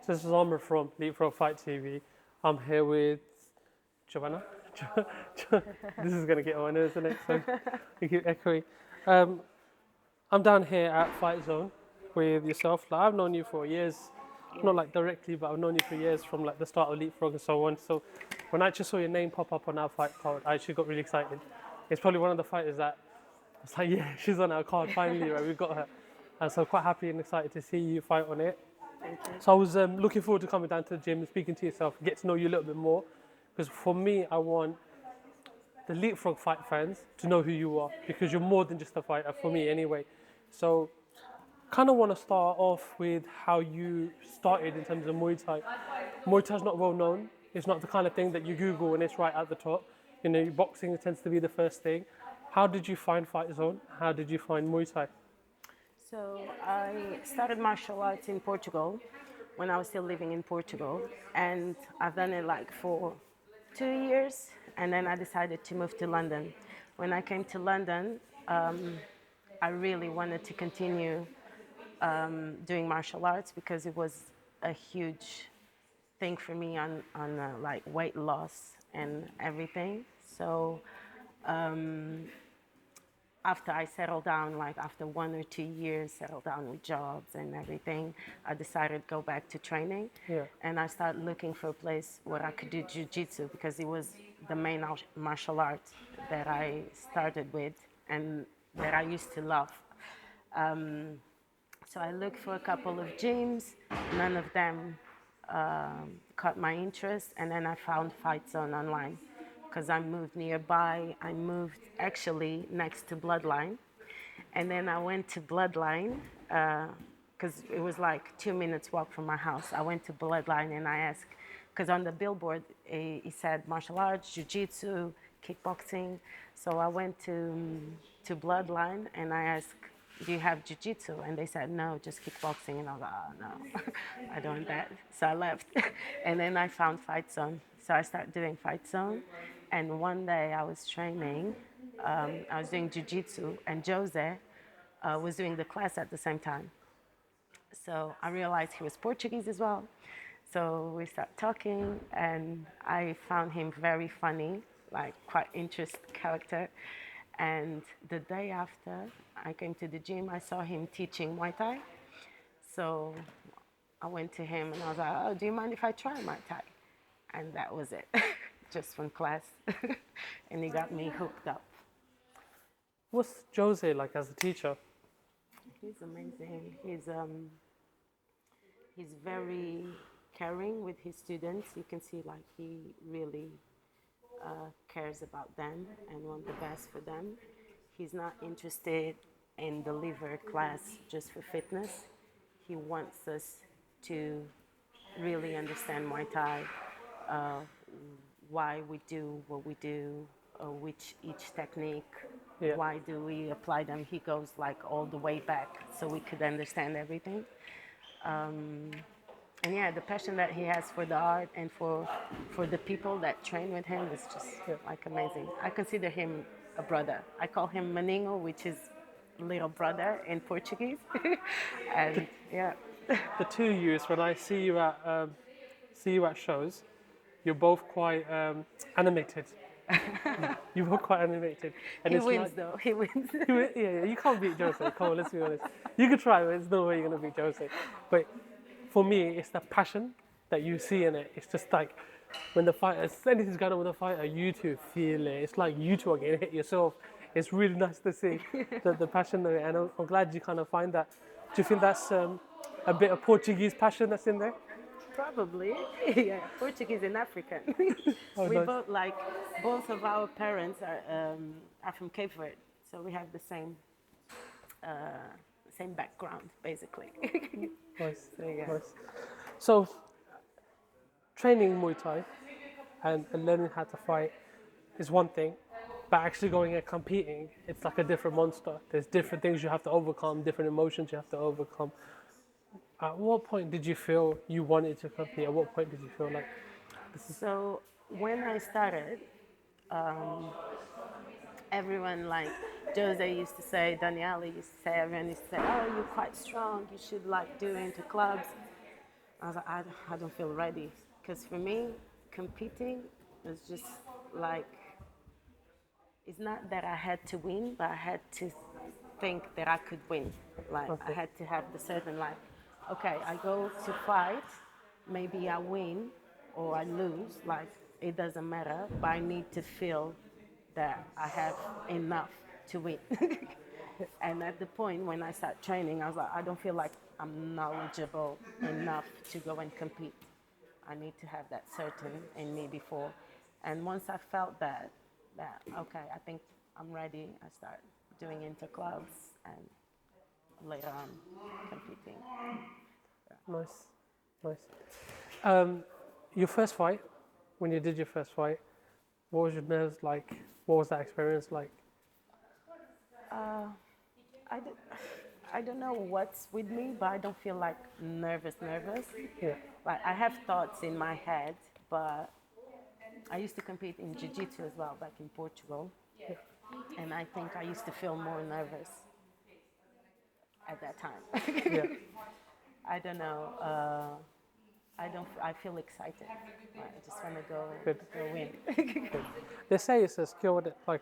This is Ahmer from Leapfrog Fight TV. I'm here with Joanna. This is going to get on, isn't it? So we keep echoing. Um, I'm down here at Fight Zone with yourself. Like, I've known you for years, not like directly, but I've known you for years from like the start of Leapfrog and so on. So when I actually saw your name pop up on our fight card, I actually got really excited. It's probably one of the fighters that I was like, yeah, she's on our card finally, right? We've got her. And so I'm quite happy and excited to see you fight on it. Thank you. So I was looking forward to coming down to the gym and speaking to yourself, get to know you a little bit more. Because for me, I want the Leapfrog fight fans to know who you are, because you're more than just a fighter, for me anyway. So kind of want to start off with how you started in terms of Muay Thai. Muay Thai's not well known. It's not the kind of thing that you Google and it's right at the top. You know, boxing tends to be the first thing. How did you find Fight Zone? How did you find Muay Thai? So I started martial arts in Portugal when I was still living in Portugal, and I've done it like for 2 years, and then I decided to move to London. When I came to London, I really wanted to continue doing martial arts because it was a huge thing for me on like weight loss and everything. So after I settled down, like after 1 or 2 years, settled down with jobs and everything, I decided to go back to training. Yeah. And I started looking for a place where I could do jiu-jitsu because it was the main martial art that I started with and that I used to love. So I looked for a couple of gyms, none of them caught my interest, and then I found Fight Zone online because I moved nearby. I moved actually next to Bloodline, and then I went to Bloodline because it was like 2 minutes walk from my house. I went to Bloodline and I asked, because on the billboard it said martial arts, jiu-jitsu, kickboxing. So I went to Bloodline and I asked, do you have jiu-jitsu? And they said, no, just kickboxing. And I was like, oh, no, I don't want that. So I left. And then I found Fight Zone. So I started doing Fight Zone. And one day I was training, I was doing jiu-jitsu, and Jose was doing the class at the same time. So I realized he was Portuguese as well. So we started talking, and I found him very funny, like quite interesting character. And the day after I came to the gym, I saw him teaching Muay Thai. So I went to him and I was like, oh, do you mind if I try Muay Thai? And that was it, just one class. And he got me hooked up. What's Jose like as a teacher? He's amazing. He's very caring with his students. You can see like he really cares about them and wants the best for them. He's not interested in the liver class just for fitness. He wants us to really understand Muay Thai, why we do what we do, which each technique, Yeah. why do we apply them. He goes like all the way back so we could understand everything. And yeah, the passion that he has for the art and for the people that train with him is just like amazing. I consider him a brother. I call him Maninho, which is little brother in Portuguese. And yeah. The 2 years when I see you at shows, you're both quite animated. You're both quite animated, and He it's wins like, though. He wins. yeah, you can't beat Jose. Come on, let's be honest. You could try, but there's no way you're gonna beat Jose. But for me, it's the passion that you see in it. It's just like when the fighter, anything's going on with the fighter, you two feel it. It's like you two are getting hit yourself. It's really nice to see the passion of it, and I'm glad you kind of find that. Do you think that's a bit of Portuguese passion that's in there? Probably. Yeah, Portuguese and African. Oh, We nice. both of our parents are from Cape Verde, so we have the same background basically. Nice, So, yeah. nice. So, training Muay Thai and learning how to fight is one thing, but actually going and competing, it's like a different monster. There's different things you have to overcome, different emotions you have to overcome. At what point did you feel you wanted to compete? At what point did you feel like So when I started, everyone like Jose used to say, Daniela used to say, everyone used to say, oh, you're quite strong, you should like do into clubs. I was like, I don't feel ready. Because for me, competing is just like, it's not that I had to win, but I had to think that I could win. Like, I Okay. had to have the certain, like, okay, I go to fight, maybe I win or I lose, like, it doesn't matter, but I need to feel that I have enough to win. And at the point when I start training, I was like, I don't feel like I'm knowledgeable enough to go and compete. I need to have that certain in me before. And once I felt that okay, I think I'm ready, I start doing interclubs and later on competing. Nice, nice. Um, your first fight, when you did your first fight, what was your nerves like? What was that experience like? I, d- I don't know what's with me, but I don't feel like nervous. Yeah, Like I have thoughts in my head, but I used to compete in jiu-jitsu as well back in Portugal, and I think I used to feel more nervous at that time. yeah. I don't know. I don't. I feel excited. I just want to Good, go win. good. They say it's a skill that like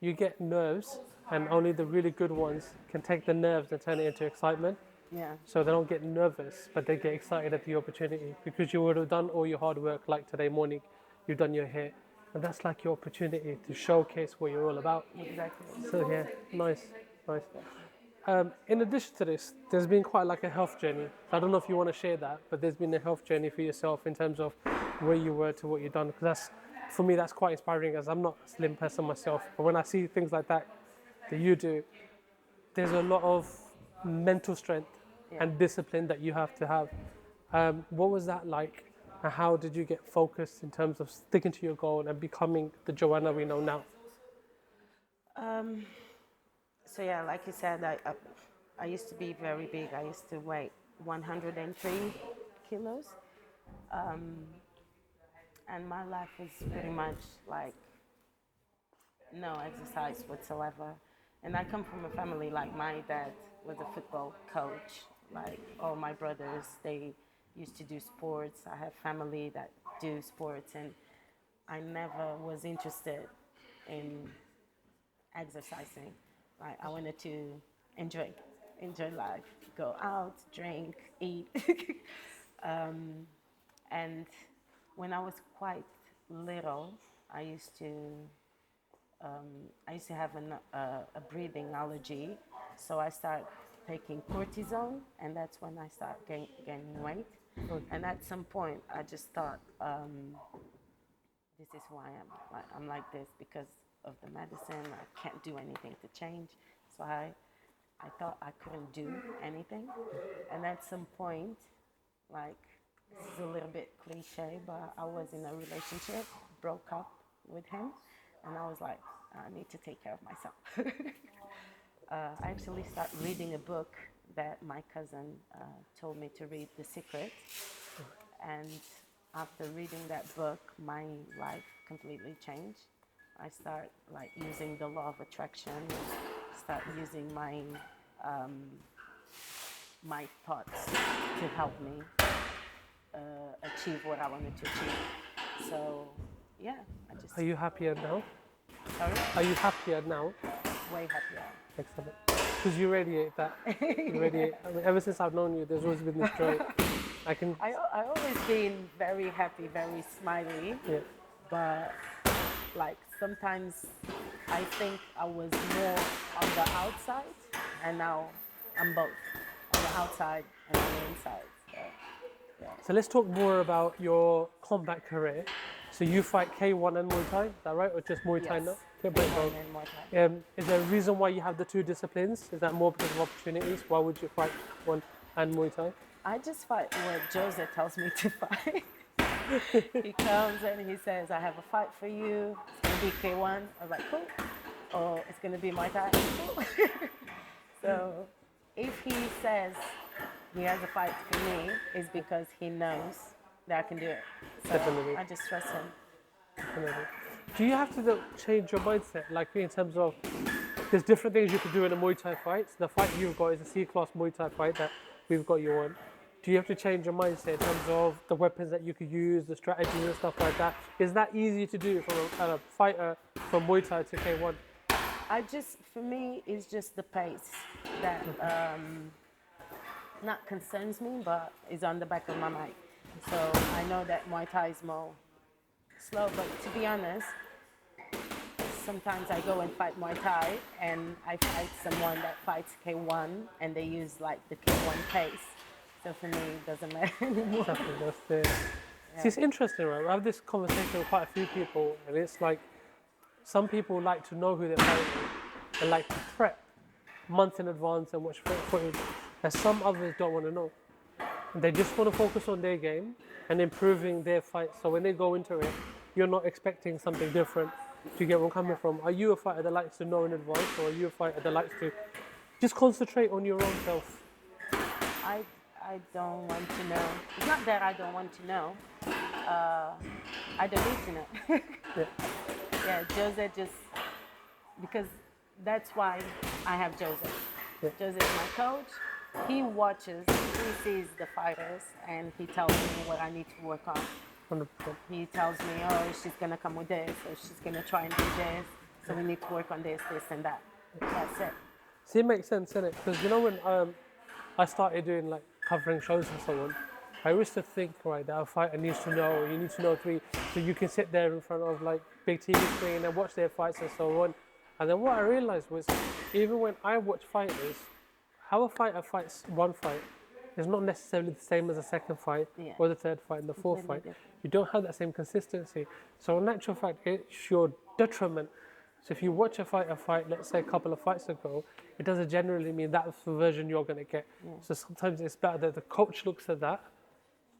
you get nerves, and only the really good ones can take the nerves and turn it into excitement. Yeah. So they don't get nervous, but they get excited at the opportunity because you would have done all your hard work. Like today morning, you've done your hair, and that's like your opportunity to showcase what you're all about. Exactly. So yeah, nice, nice. In addition to this, there's been quite like a health journey. I don't know if you want to share that, but there's been a health journey for yourself in terms of where you were to what you've done. Because that's, for me, that's quite inspiring. As I'm not a slim person myself, but when I see things like that you do, there's a lot of mental strength Yeah. and discipline that you have to have. What was that like? And how did you get focused in terms of sticking to your goal and becoming the Joanna we know now? So yeah, like you said, I used to be very big. I used to weigh 103 kilos, and my life was pretty much like no exercise whatsoever. And I come from a family like my dad was a football coach. Like all my brothers, they used to do sports. I have family that do sports, and I never was interested in exercising. Like I wanted to enjoy, enjoy life, go out, drink, eat. And when I was quite little, I used to I used to have a breathing allergy, so I started taking cortisone, and that's when I started gaining weight. And at some point, I just thought, this is who I am. Like, I'm like this because of the medicine. I can't do anything to change. So I thought I couldn't do anything. And at some point, like, this is a little bit cliche, but I was in a relationship, broke up with him, and I was like, I need to take care of myself. I actually started reading a book that my cousin told me to read, The Secret. And after reading that book, my life completely changed. I start like using the law of attraction, start using my thoughts to help me achieve what I wanted to achieve. So yeah, I just Are you happier now? sorry, Are you happier now? way happier. Excellent. Because you radiate that. You radiate. I mean, ever since I've known you, there's always been this joy. I can. I always been very happy, very smiley, Yeah. but like sometimes I think I was more on the outside, and now I'm both on the outside and on the inside. So, So let's talk more about your combat career. So you fight K1 and Muay Thai, is that right? Or just Muay Thai yes. now? Yeah, both. And then Muay Thai. Is there a reason why you have the two disciplines? Is that more because of opportunities? Why would you fight one and Muay Thai? I just fight what Joseph tells me to fight. He comes and he says, I have a fight for you. It's going to be K1. I was like, cool. Or it's going to be Muay Thai. Cool. So if he says he has a fight for me, it's because he knows that I can do it. So Definitely. I just trust him. Definitely. Do you have to change your mindset, like in terms of there's different things you could do in a Muay Thai fight? So the fight you've got is a C-class Muay Thai fight that we've got you on. do you have to change your mindset in terms of the weapons that you could use, the strategies and stuff like that? Is that easy to do from a fighter from Muay Thai to K1? For me, it's just the pace that not concerns me, but is on the back of my mind. So I know that Muay Thai is more slow, but to be honest, sometimes I go and fight Muay Thai and I fight someone that fights K1 and they use like the K1 pace. So for me, it doesn't matter anymore. Exactly, that's the... See, it's interesting, right? I have this conversation with quite a few people, and it's like some people like to know who they're fighting. They like to prep months in advance and watch footage. And some others don't want to know. They just want to focus on their game and improving their fight. So when they go into it, you're not expecting something different. Do you get where I'm coming from? Are you a fighter that likes to know in advance, or are you a fighter that likes to just concentrate on your own self? I don't want to know. It's not that I don't want to know. I don't need to know. Yeah. Yeah, Jose just, because that's why I have Jose. Yeah. Jose is my coach. He watches, he sees the fighters, and he tells me what I need to work on. 100%. He tells me, oh, she's going to come with this, or she's going to try and do this, so we need to work on this, this, and that. That's it. See, it makes sense, innit? Because you know when I started doing like covering shows and so on, I used to think, right, that a fighter needs to know, you need to know three, so you can sit there in front of like big TV screen and watch their fights and so on. And then what I realized was, even when I watch fighters, how a fighter fights one fight is not necessarily the same as the second fight, or the third fight and the fourth fight. You don't have that same consistency. So in actual fact, it's your detriment. So if you watch a fighter fight, let's say a couple of fights ago, it doesn't generally mean that's the version you're going to get. So sometimes it's better that the coach looks at that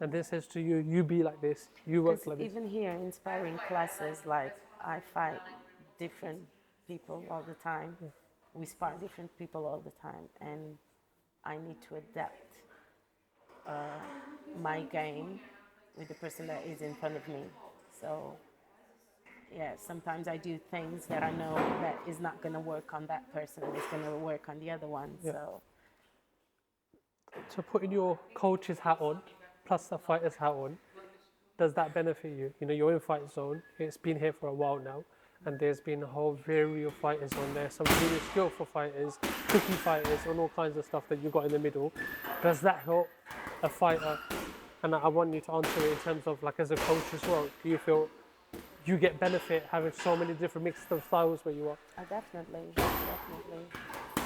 and then says to you, you be like this, you work like this. Even here in sparring classes, like I fight different people all the time. We spar different people all the time, and I need to adapt my game with the person that is in front of me. So yeah, sometimes I do things that I know that is not going to work on that person, it's going to work on the other one. So putting your coach's hat on, plus the fighter's hat on, does that benefit you? You know, you're in Fight Zone, it's been here for a while now, and there's been a whole variety of fighters on there, some really skillful fighters, tricky fighters, and all kinds of stuff that you got in the middle. Does that help a fighter? And I want you to answer it in terms of like as a coach as well. Do you feel you get benefit having so many different mixed of styles where you are? Definitely.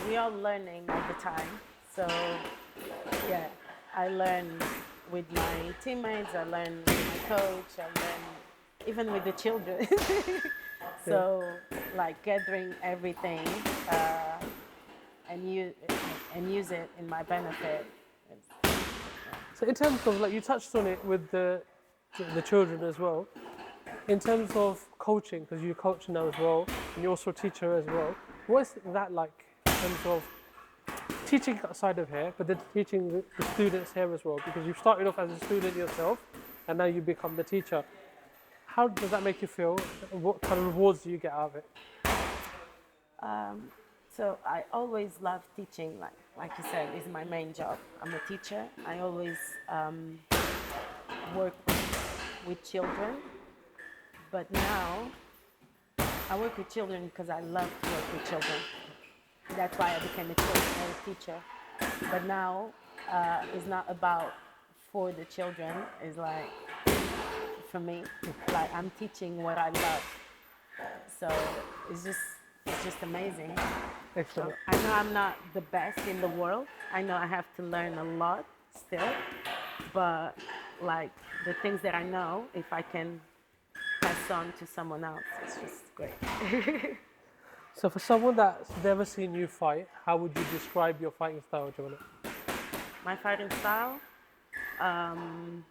We are learning all the time. So yeah, I learn with my teammates, I learn with my coach, I learn even with the children. So like gathering everything and use it in my benefit. So in terms of, like you touched on it with the children as well, in terms of coaching, because you coach now as well, and you're also a teacher as well, what's that like in terms of teaching outside of here, but then teaching the students here as well? Because you started off as a student yourself, and now you become the teacher. How does that make you feel? What kind of rewards do you get out of it? So I always love teaching, like you said, is my main job. I'm a teacher. I always work with children, but now I work with children because I love to work with children. That's why I became a children's teacher. But now it's not about for the children, it's like for me, like I'm teaching what I love. So it's just amazing. Excellent. So I know I'm not the best in the world. I know I have to learn a lot still, but like the things that I know, if I can pass on to someone else, it's just great. So for someone that's never seen you fight, how would you describe your fighting style, Joanna? My fighting style, I'm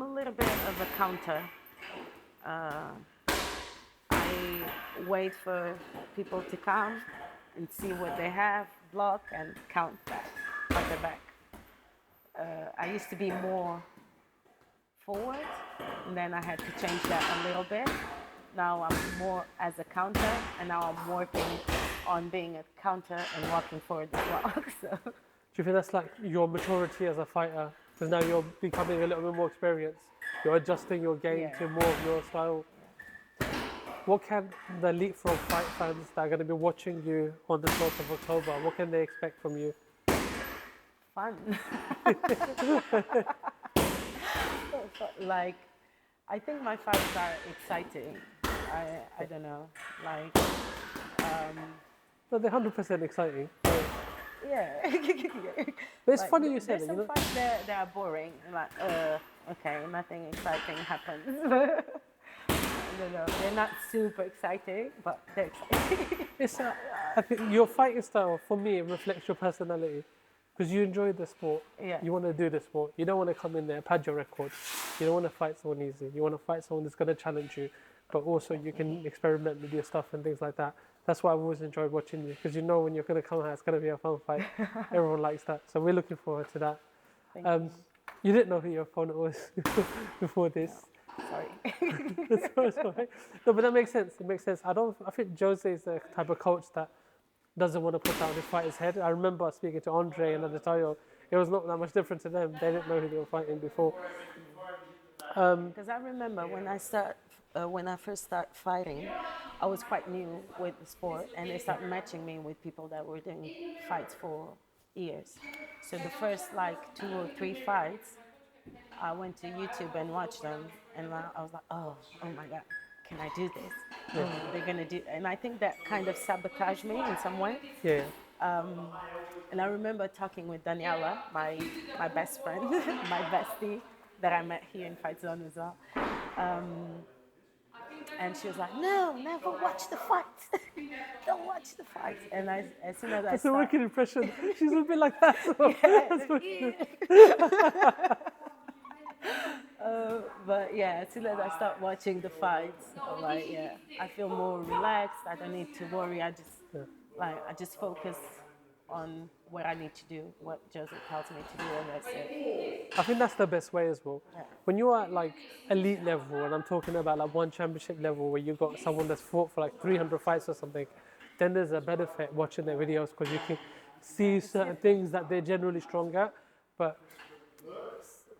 a little bit of a counter. I wait for people to come and see what they have, block, and count back, counter back. I used to be more forward, and then I had to change that a little bit. Now I'm more as a counter, and now I'm working on being a counter and walking forward as well. So. you think that's like your maturity as a fighter? Because now you're becoming a little bit more experienced. You're adjusting your game Yeah. to more of your style. What can the Leapfrog fight fans that are going to be watching you on the 12th of October, what can they expect from you? Fun. Like, I think my fights are exciting. I don't know. Like, No, they're 100% exciting. yeah. But it's Like, funny you say there's that, you some know? fights that are boring. Like, okay, nothing exciting happens. I don't know. They're not super exciting, but they're exciting. It's, I think your fighting style, for me, reflects your personality. Because you enjoy the sport. Yeah. You want to do the sport. You don't want to come in there, pad your record. You don't want to fight someone easy. You want to fight someone that's going to challenge you. But also you can experiment with your stuff and things like that. That's why I've always enjoyed watching you. Because you know when you're going to come out, it's going to be a fun fight. Everyone likes that. So we're looking forward to that. Thank you. You didn't know who your opponent was before this. Sorry. That's all right. No, but that makes sense. It makes sense. I think Jose is the type of coach that doesn't want to put down his fighter's head. I remember speaking to Andre and Adetayo. It was not that much different to them. They didn't know who they were fighting before. Because I remember when I first started fighting, I was quite new with the sport, and they started matching me with people that were doing fights for years. So the first like 2 or 3 fights, I went to YouTube and watched them, and I was like, oh my God, can I do this? Oh, they're gonna do, and I think that kind of sabotaged me in some way. Yeah. And I remember talking with Daniela, my best friend, my bestie, that I met here in Fight Zone as well. And she was like, no, never watch the fights. Don't watch the fights. And as soon as I That's a started, wicked impression. She's a bit like that. So that's what but yeah, as soon as I start watching the fights, I'm like, yeah, I feel more relaxed. I don't need to worry. I just focus on what I need to do, what Joseph tells me to do, and that's it. I think that's the best way as well. Yeah. When you're at like elite level, and I'm talking about like one championship level where you've got someone that's fought for like 300 fights or something, then there's a benefit watching their videos because you can see certain things that they're generally strong at. But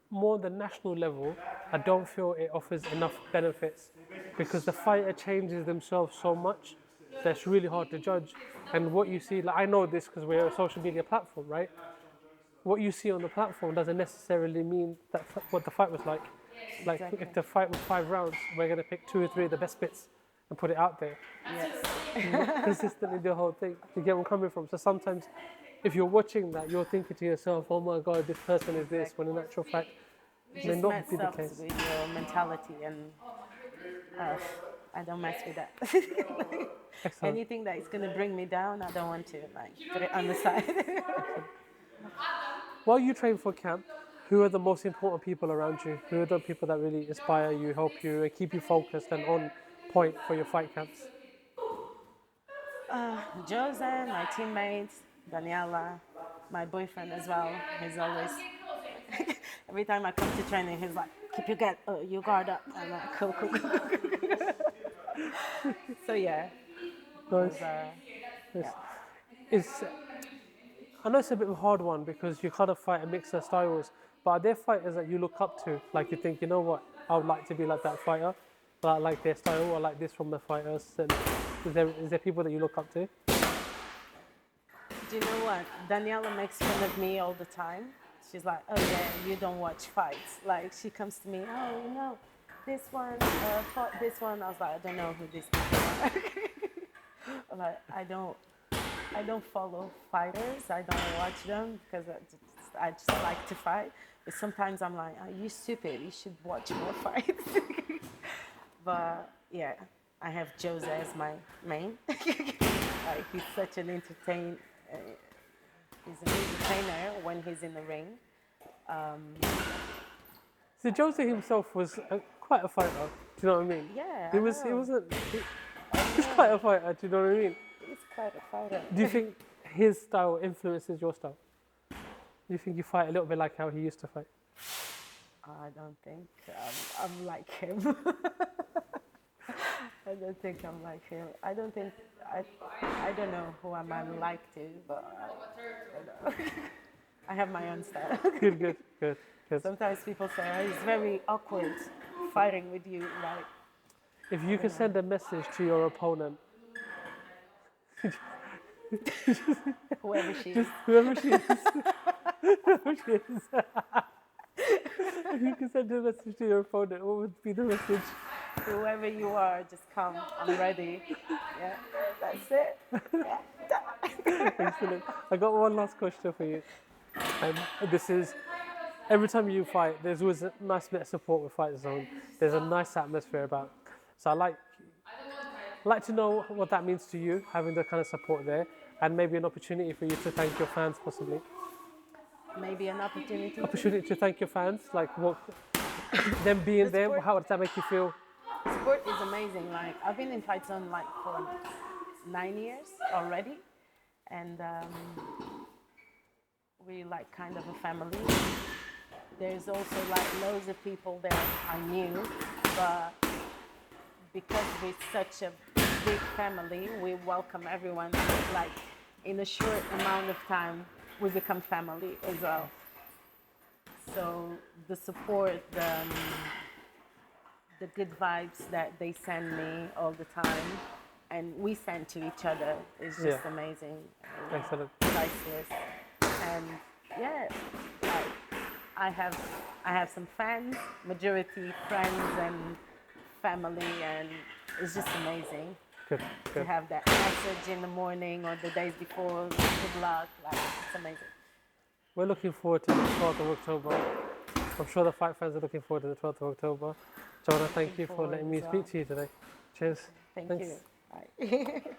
more the national level, I don't feel it offers enough benefits because the fighter changes themselves so much that's really hard to judge. And what you see, like I know this because we're a social media platform, right? What you see on the platform doesn't necessarily mean that what the fight was like. Like if the fight was 5 rounds, we're gonna pick 2 or 3 of the best bits and put it out there. Yes. Consistently do the whole thing. You get where I'm coming from. So sometimes if you're watching that, you're thinking to yourself, oh my God, this person is this, when in actual fact, it may Just not mess be the up case. with your mentality, and I don't mess with that. Excellent. Anything that is gonna bring me down, I don't want to like put it on the side. While you train for camp, who are the most important people around you? Who are the people that really inspire you, help you, and keep you focused and on point for your fight camps? Jose, my teammates, Daniela, my boyfriend as well. He's always every time I come to training, he's like, "Keep your guard up." I'm like, "Cool, cool, cool." So yeah, Nice. those, Yes. It's, I know it's a bit of a hard one because you kind of fight a mix of styles, but are there fighters that you look up to? Like you think, you know what, I would like to be like that fighter, but I like their style, I like this from the fighters. And is there people that you look up to? Do you know what? Daniela makes fun of me all the time. She's like, "Oh yeah, you don't watch fights." Like she comes to me, "Oh, you know, this one fought this one." I was like, "I don't know who this people are." I'm like, I don't follow fighters. I don't watch them because I just like to fight. But sometimes I'm like, "Are you stupid? You should watch more fights." But yeah, I have Jose as my main. Like he's such an he's an entertainer when he's in the ring. So Jose himself was quite a fighter. Do you know what I mean? Yeah, He I was. He know. wasn't. He's quite a fighter. Do you know what I mean? He's quite a fighter. Do you think his style influences your style? Do you think you fight a little bit like how he used to fight? I don't think I'm like him. I don't think I'm like him. I don't think I don't know who I might like to, but I don't know. I have my own style. Good, good, good, good. Sometimes people say, oh, it's very awkward fighting with you. Like, If you could send a message to your opponent, whoever she is, just whoever she is, whoever she is. If you could send a message to your opponent, what would be the message? whoever you are, just come. I'm ready. Yeah, that's it. Yeah. Excellent. I got one last question for you. This is every time you fight, there's always a nice bit of support with Fight Zone. There's a nice atmosphere about. So I like to know what that means to you, having the kind of support there, and maybe an opportunity for you to thank your fans, possibly. Maybe an opportunity. Opportunity to thank your fans, like what them being there. support. How does that make you feel? Sport is amazing. Like, I've been in Fight Zone like for 9 years already, and we like kind of a family. There's also like loads of people that I knew, but because we're such a big family, we welcome everyone. Like, in a short amount of time, we become family as well. So the support, the good vibes that they send me all the time, and we send to each other, is just amazing. Excellent. Priceless. And yeah, like, I have some fans, majority friends and family, and it's just amazing Good, to good. have that message in the morning or the days before. Good luck, like, it's amazing. We're looking forward to the 12th of October. I'm sure the fight fans are looking forward to the 12th of October. Joanna, thank you for letting me speak to you today. Cheers. Thank Thanks. you. Bye.